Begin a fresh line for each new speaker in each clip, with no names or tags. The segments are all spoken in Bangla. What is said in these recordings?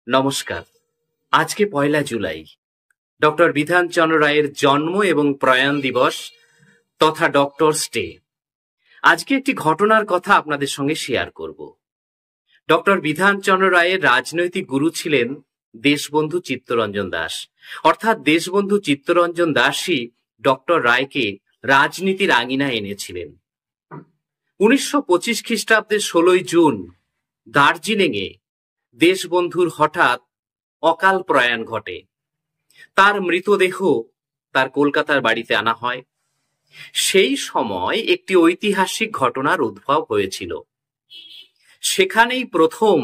নমস্কার। আজকে ১লা জুলাই ডক্টর বিধানচন্দ্র রায়ের জন্ম এবং প্রয়াণ দিবস তথা ডক্টরস ডে। আজকে একটি ঘটনার কথা আপনাদের সঙ্গে শেয়ার করব। ডক্টর বিধানচন্দ্র রায়ের রাজনৈতিক গুরু ছিলেন দেশবন্ধু চিত্তরঞ্জন দাস। অর্থাৎ দেশবন্ধু চিত্তরঞ্জন দাসই ডক্টর রায়কে রাজনীতির আঙিনায় এনেছিলেন। ১৯২৫ খ্রিস্টাব্দের ১৬ই জুন দার্জিলিংয়ে দেশবন্ধুর হঠাৎ অকাল প্রয়াণ ঘটে। তার মৃতদেহ তার কলকাতার বাড়িতে আনা হয়। সেই সময় একটি ঐতিহাসিক ঘটনার উদ্ভব হয়েছিল। সেখানেই প্রথম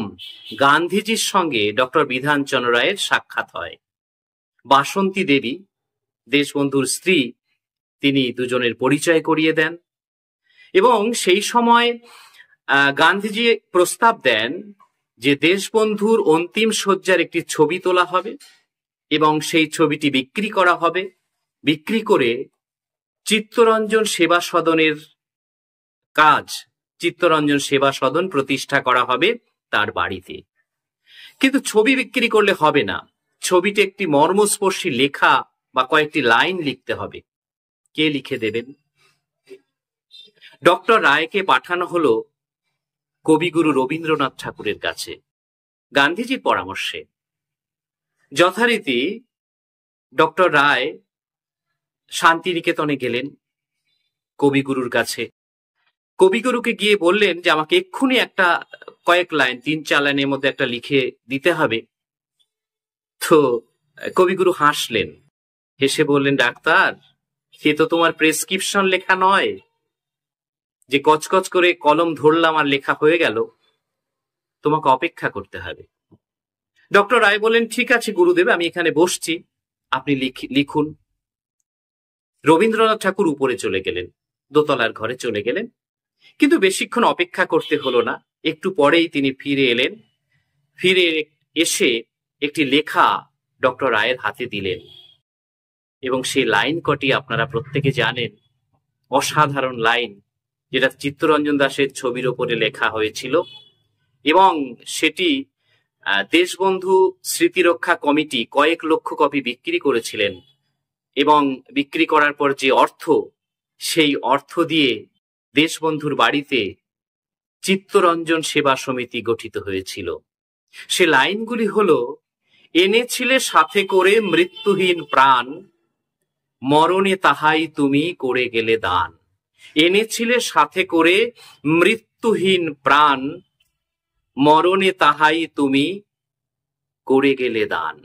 গান্ধীজির সঙ্গে ডক্টর বিধানচন্দ্র রায়ের সাক্ষাৎ হয়। বাসন্তী দেবী দেশবন্ধুর স্ত্রী, তিনি দুজনের পরিচয় করিয়ে দেন এবং সেই সময় গান্ধীজি প্রস্তাব দেন যে দেশবন্ধুর অন্তিম শয্যার একটি ছবি তোলা হবে এবং সেই ছবিটি বিক্রি করা হবে। বিক্রি করে চিত্তরঞ্জন সেবা সদনের কাজ, চিত্তরঞ্জন সেবা সদন প্রতিষ্ঠা করা হবে তার বাড়িতে। কিন্তু ছবি বিক্রি করলে হবে না, ছবিতে একটি মর্মস্পর্শী লেখা বা কয়েকটি লাইন লিখতে হবে। কে লিখে দেবেন? ডক্টর রায়কে পাঠানো হলো কবিগুরু রবীন্দ্রনাথ ঠাকুরের কাছে গান্ধীজির পরামর্শে। যথারীতি ডক্টর রায় শান্তিনিকেতনে গেলেন কবিগুরুর কাছে। কবিগুরুকে গিয়ে বললেন যে আমাকে এক্ষুনি একটা কয়েক লাইন, ৩-৪ লাইনের মধ্যে একটা লিখে দিতে হবে। তো কবিগুরু হাসলেন, হেসে বললেন, ডাক্তার, সে তো তোমার প্রেসক্রিপশন লেখা নয় যে কচকচ করে কলম ধরলাম আর লেখা হয়ে গেল, তোমাকে অপেক্ষা করতে হবে। ডক্টর রায় বললেন, ঠিক আছে গুরুদেব, আমি এখানে বসছি, আপনি লিখুন। রবীন্দ্রনাথ ঠাকুর উপরে চলে গেলেন, দোতলার ঘরে চলে গেলেন। কিন্তু বেশিক্ষণ অপেক্ষা করতে হলো না, একটু পরেই তিনি ফিরে এলেন। ফিরে এসে একটি লেখা ডক্টর রায়ের হাতে দিলেন এবং সেই লাইন কটি আপনারা প্রত্যেকে জানেন, অসাধারণ লাইন, যেটা চিত্তরঞ্জন দাসের ছবির ওপরে লেখা হয়েছিল এবং সেটি দেশবন্ধু স্মৃতিরক্ষা কমিটি কয়েক লক্ষ কপি বিক্রি করেছিলেন এবং বিক্রি করার পর যে অর্থ, সেই অর্থ দিয়ে দেশবন্ধুর বাড়িতে চিত্তরঞ্জন সেবা সমিতি গঠিত হয়েছিল। সে লাইনগুলি হলো, এনেছিলে সাথে করে মৃত্যুহীন প্রাণ, মরণে তাহাই তুমি করে গেলে দান। এনেছিলে সাথে করে মৃত্যুহীন প্রাণ, মরণে তাহাই তুমি করে গেলে দান।